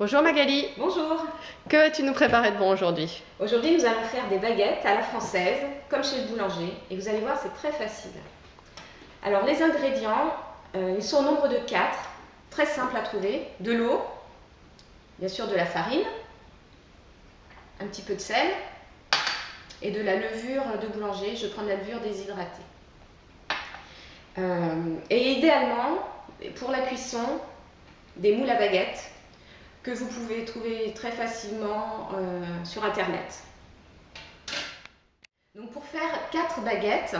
Bonjour Magali, Bonjour. que vas-tu nous préparer de bon aujourd'hui? Aujourd'hui, nous allons faire des baguettes à la française, comme chez le boulanger. Et vous allez voir, c'est très facile. Alors, les ingrédients, ils sont au nombre de 4, très simple à trouver. De l'eau, bien sûr de la farine, un petit peu de sel et de la levure de boulanger. Je prends de la levure déshydratée. Et idéalement, pour la cuisson, des moules à baguettes que vous pouvez trouver très facilement sur internet. Donc pour faire 4 baguettes,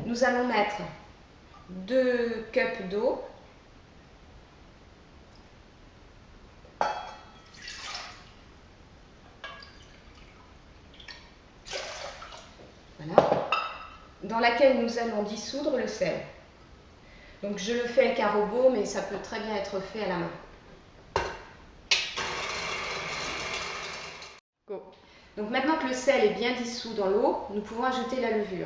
nous allons mettre 2 cups d'eau, voilà, dans laquelle nous allons dissoudre le sel. Donc je le fais avec un robot, mais ça peut très bien être fait à la main. Go. Donc maintenant que le sel est bien dissous dans l'eau, nous pouvons ajouter la levure.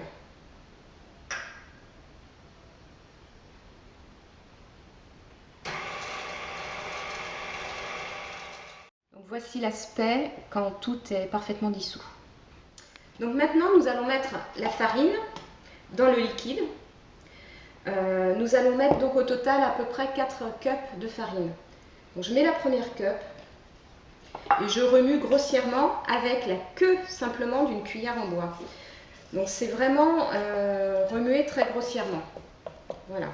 Donc voici l'aspect quand tout est parfaitement dissous. Donc maintenant nous allons mettre la farine dans le liquide. Nous allons mettre donc au total à peu près 4 cups de farine. Donc je mets la première cup et je remue grossièrement avec la queue simplement d'une cuillère en bois. Donc c'est vraiment remuer très grossièrement. Voilà.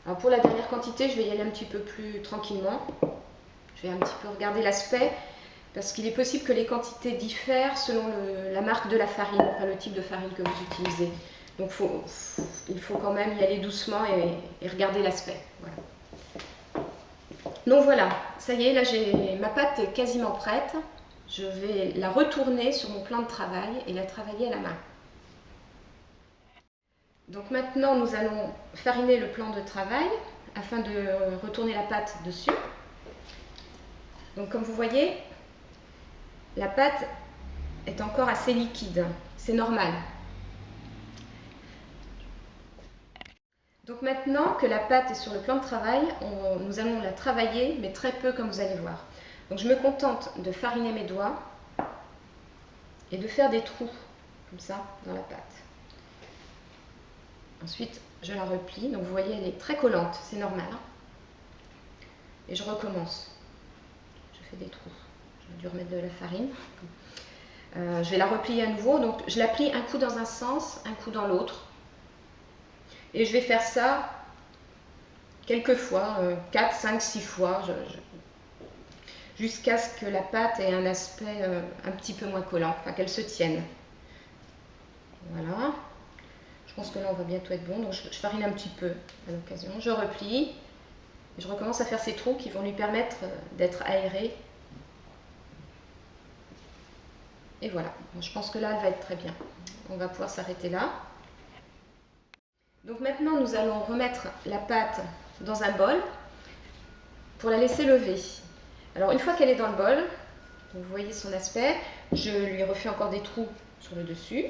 Alors pour la dernière quantité, je vais y aller un petit peu plus tranquillement. Je vais un petit peu regarder l'aspect parce qu'il est possible que les quantités diffèrent selon la marque de la farine, enfin le type de farine que vous utilisez. Donc il faut quand même y aller doucement et regarder l'aspect. Voilà. Donc voilà, ça y est, là ma pâte est quasiment prête. Je vais la retourner sur mon plan de travail et la travailler à la main. Donc maintenant, nous allons fariner le plan de travail afin de retourner la pâte dessus. Donc comme vous voyez, la pâte est encore assez liquide, c'est normal. Donc maintenant que la pâte est sur le plan de travail, nous allons la travailler, mais très peu comme vous allez voir. Donc je me contente de fariner mes doigts et de faire des trous, comme ça, dans la pâte. Ensuite, je la replie. Donc vous voyez, elle est très collante, c'est normal. Et je recommence. Je fais des trous. J'aurais dû remettre de la farine. Je vais la replier à nouveau. Donc je la plie un coup dans un sens, un coup dans l'autre. Et je vais faire ça quelques fois, 4, 5, 6 fois, jusqu'à ce que la pâte ait un aspect un petit peu moins collant, enfin qu'elle se tienne. Voilà. Je pense que là on va bientôt être bon, donc je farine un petit peu à l'occasion. Je replie et je recommence à faire ces trous qui vont lui permettre d'être aérée. Et voilà, je pense que là elle va être très bien. On va pouvoir s'arrêter là. Donc maintenant nous allons remettre la pâte dans un bol pour la laisser lever. Alors une fois qu'elle est dans le bol, vous voyez son aspect, je lui refais encore des trous sur le dessus.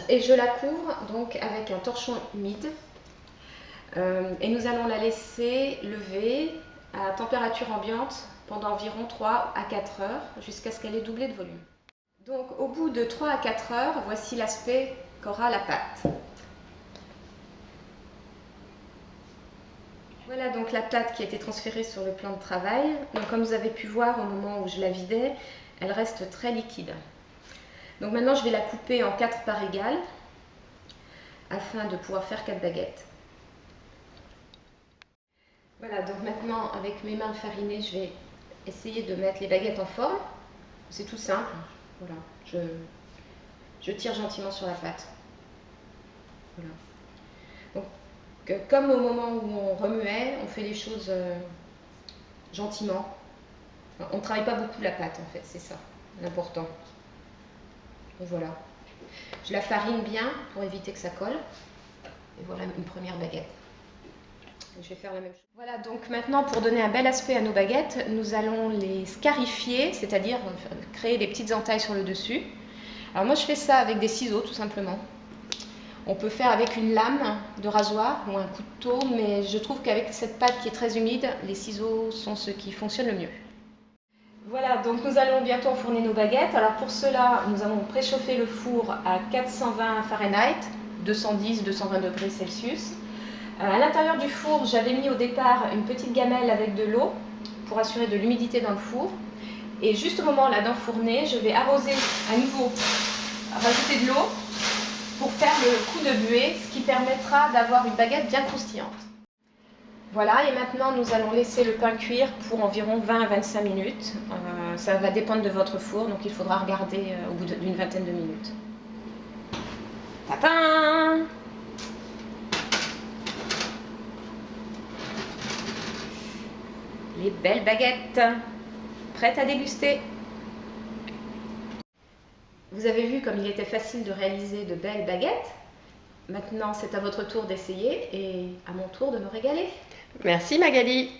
Et je la couvre donc avec un torchon humide et nous allons la laisser lever à température ambiante pendant environ 3 à 4 heures jusqu'à ce qu'elle ait doublé de volume. Donc au bout de 3 à 4 heures, voici l'aspect qu'aura la pâte. Voilà donc la pâte qui a été transférée sur le plan de travail. Donc comme vous avez pu voir au moment où je la vidais, elle reste très liquide. Donc maintenant je vais la couper en 4 parts égales afin de pouvoir faire 4 baguettes. Voilà, donc maintenant avec mes mains farinées, je vais essayer de mettre les baguettes en forme. C'est tout simple. Voilà, je tire gentiment sur la pâte. Voilà. Donc, comme au moment où on remuait, on fait les choses gentiment. On ne travaille pas beaucoup la pâte en fait, c'est ça l'important. Donc voilà. Je la farine bien pour éviter que ça colle. Et voilà une première baguette. Je vais faire la même chose. Voilà, donc maintenant pour donner un bel aspect à nos baguettes, nous allons les scarifier, c'est-à-dire créer des petites entailles sur le dessus. Alors moi je fais ça avec des ciseaux tout simplement. On peut faire avec une lame de rasoir ou un couteau, mais je trouve qu'avec cette pâte qui est très humide, les ciseaux sont ce qui fonctionne le mieux. Voilà, donc nous allons bientôt enfourner nos baguettes. Alors pour cela, nous allons préchauffer le four à 420 Fahrenheit, 210-220 degrés Celsius. À l'intérieur du four, j'avais mis au départ une petite gamelle avec de l'eau pour assurer de l'humidité dans le four. Et juste au moment là d'enfourner, je vais arroser à nouveau, rajouter de l'eau pour faire le coup de buée, ce qui permettra d'avoir une baguette bien croustillante. Voilà, et maintenant nous allons laisser le pain cuire pour environ 20 à 25 minutes. Ça va dépendre de votre four, donc il faudra regarder au bout d'une vingtaine de minutes. Tadam! Les belles baguettes, prêtes à déguster. Vous avez vu comme il était facile de réaliser de belles baguettes. Maintenant, c'est à votre tour d'essayer et à mon tour de me régaler. Merci Magali.